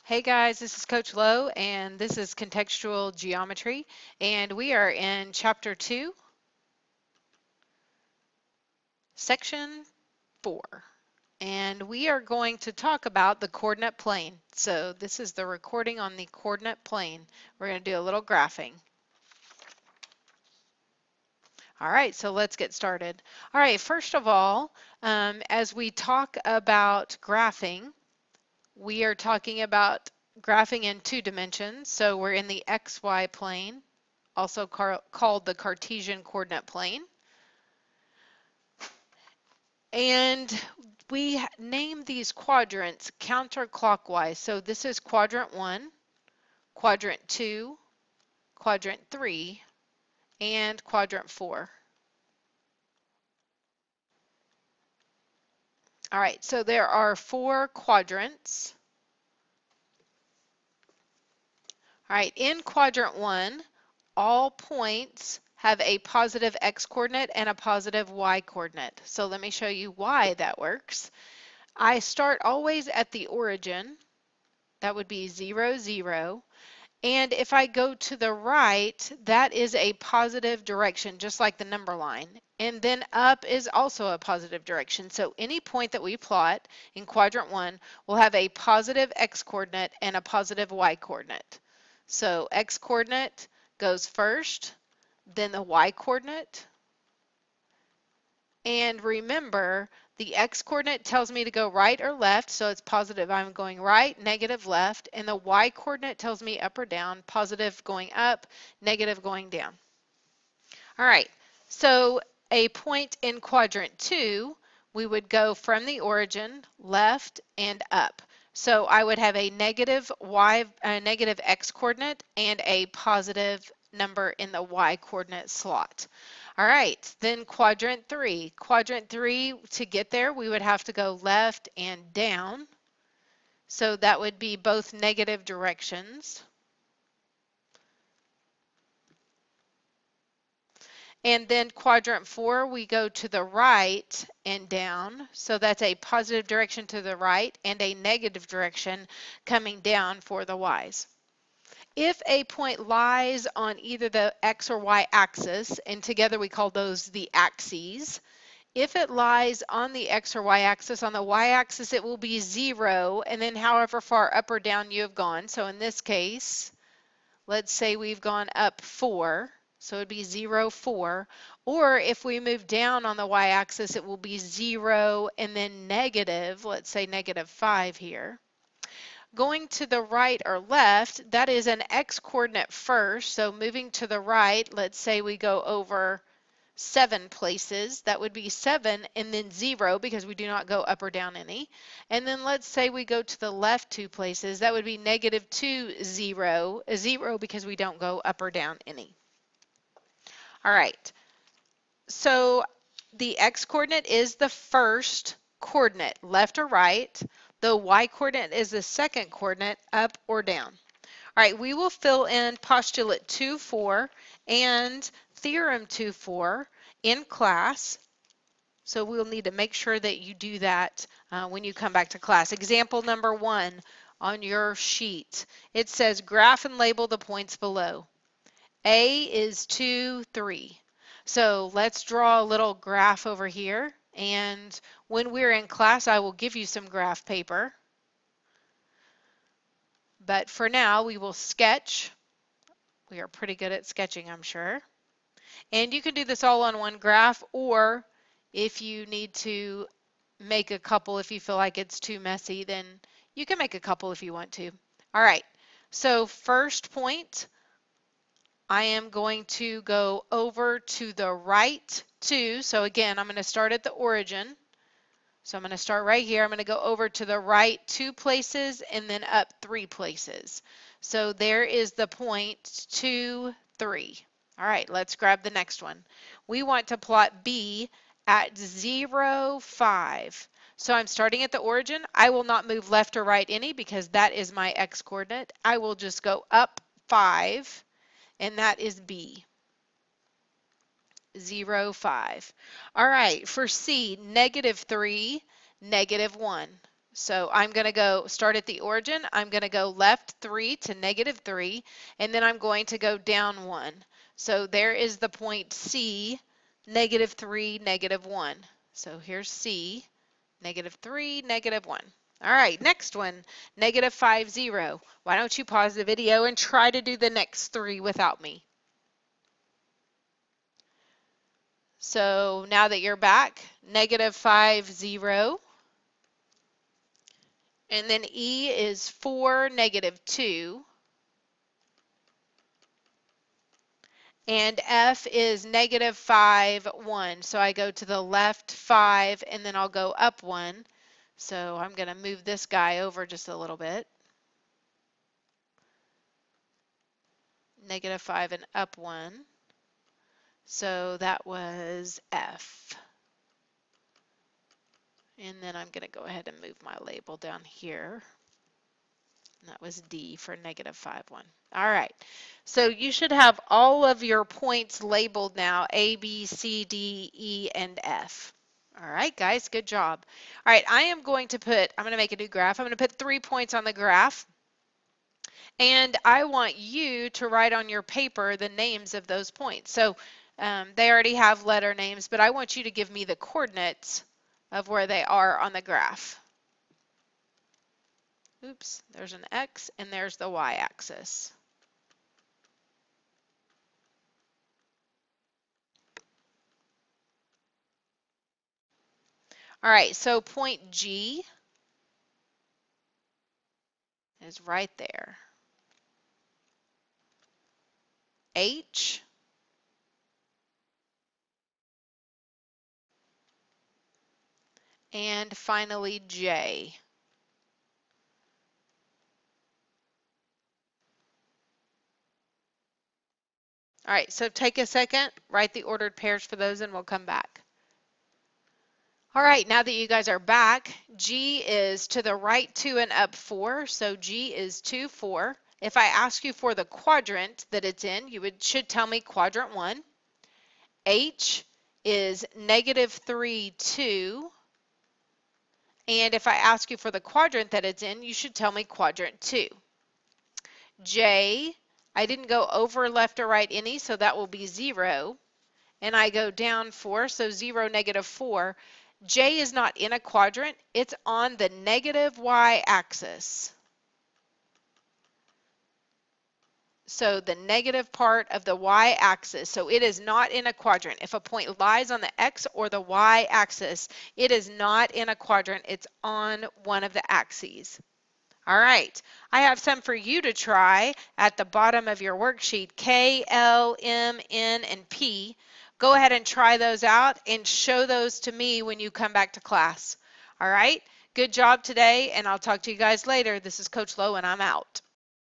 Hey guys, this is Coach Lowe and this is Contextual Geometry, and we are in Chapter 2, Section 4, and we are going to talk about the coordinate plane. So this is the recording on the coordinate plane. We're going to do a little graphing. All right, so let's get started. All right, first of all, as we talk about graphing, we are talking about graphing in 2 dimensions. So we're in the XY plane, also called the Cartesian coordinate plane. And we name these quadrants counterclockwise. So this is quadrant 1, quadrant 2, quadrant 3, and quadrant 4. All right, so there are 4 quadrants. All right, in quadrant 1, all points have a positive x coordinate and a positive y coordinate. So let me show you why that works. I start always at the origin. That would be 0, 0. And if I go to the right, that is a positive direction, just like the number line. And then up is also a positive direction. So any point that we plot in quadrant 1 will have a positive x coordinate and a positive y coordinate. So x coordinate goes first, then the y coordinate. And remember, the x coordinate tells me to go right or left, so it's positive. I'm going right, negative left, and the y coordinate tells me up or down, positive going up, negative going down. All right, so a point in quadrant 2, we would go from the origin, left and up. So I would have a negative x coordinate and a positive number in the y coordinate slot. All right, then quadrant 3. Quadrant 3, to get there, we would have to go left and down. So that would be both negative directions. And then quadrant 4, we go to the right and down. So that's a positive direction to the right and a negative direction coming down for the y's. If a point lies on either the x or y axis, and together we call those the axes, if it lies on the x or y axis, on the y axis it will be 0, and then however far up or down you have gone. So in this case, let's say we've gone up 4, so it'd be 0, 4. Or if we move down on the y-axis, it will be 0 and then negative, let's say negative 5 here. Going to the right or left, that is an x-coordinate first, so moving to the right, let's say we go over 7 places, that would be 7 and then 0 because we do not go up or down any. And then let's say we go to the left 2 places, that would be negative 2, 0, 0 because we don't go up or down any. All right, so the x-coordinate is the first coordinate, left or right. The y-coordinate is the second coordinate, up or down. All right, we will fill in postulate 2.4 and theorem 2.4 in class. So we'll need to make sure that you do that when you come back to class. Example number 1 on your sheet. It says graph and label the points below. A is 2, 3. So let's draw a little graph over here. And when we're in class, I will give you some graph paper. But for now, we will sketch. We are pretty good at sketching, I'm sure. And you can do this all on one graph, or if you need to make a couple if you feel like it's too messy, then you can make a couple if you want to. All right, so first point, I am going to go over to the right 2. So again, I'm going to start at the origin. So I'm going to start right here. I'm going to go over to the right 2 places and then up 3 places. So there is the point 2, 3. All right, let's grab the next one. We want to plot B at 0, 5. So I'm starting at the origin. I will not move left or right any because that is my x coordinate. I will just go up 5, and that is B. 0, 5. All right, for C, negative 3, negative 1. So I'm going to go start at the origin. I'm going to go left 3 to -3, and then I'm going to go down 1. So there is the point C, -3, -1. So here's C, -3, -1. All right, next one, -5, 0. Why don't you pause the video and try to do the next 3 without me? So now that you're back, -5, 0. And then E is 4, -2. And F is -5, 1. So I go to the left 5 and then I'll go up 1. So I'm going to move this guy over just a little bit. -5 and up 1. So that was F. And then I'm going to go ahead and move my label down here. And that was D for -5, 1. All right. So you should have all of your points labeled now, A, B, C, D, E, and F. All right, guys, good job. All right, I'm going to make a new graph. I'm going to put 3 points on the graph. And I want you to write on your paper the names of those points. So they already have letter names, but I want you to give me the coordinates of where they are on the graph. Oops, there's an X and there's the Y axis. All right, so point G is right there. H and finally J. All right, so take a second, write the ordered pairs for those, and we'll come back. All right, now that you guys are back, G is to the right 2 and up 4, so G is 2, 4. If I ask you for the quadrant that it's in, you should tell me quadrant 1. H is -3, 2. And if I ask you for the quadrant that it's in, you should tell me quadrant 2. J, I didn't go over left or right any, so that will be 0. And I go down 4, so 0, -4. J is not in a quadrant, it's on the negative y-axis. So the negative part of the y-axis, so it is not in a quadrant. If a point lies on the x or the y-axis, it is not in a quadrant, it's on one of the axes. All right, I have some for you to try at the bottom of your worksheet, K, L, M, N, and P. Go ahead and try those out and show those to me when you come back to class. All right, good job today, and I'll talk to you guys later. This is Coach Lowe, and I'm out.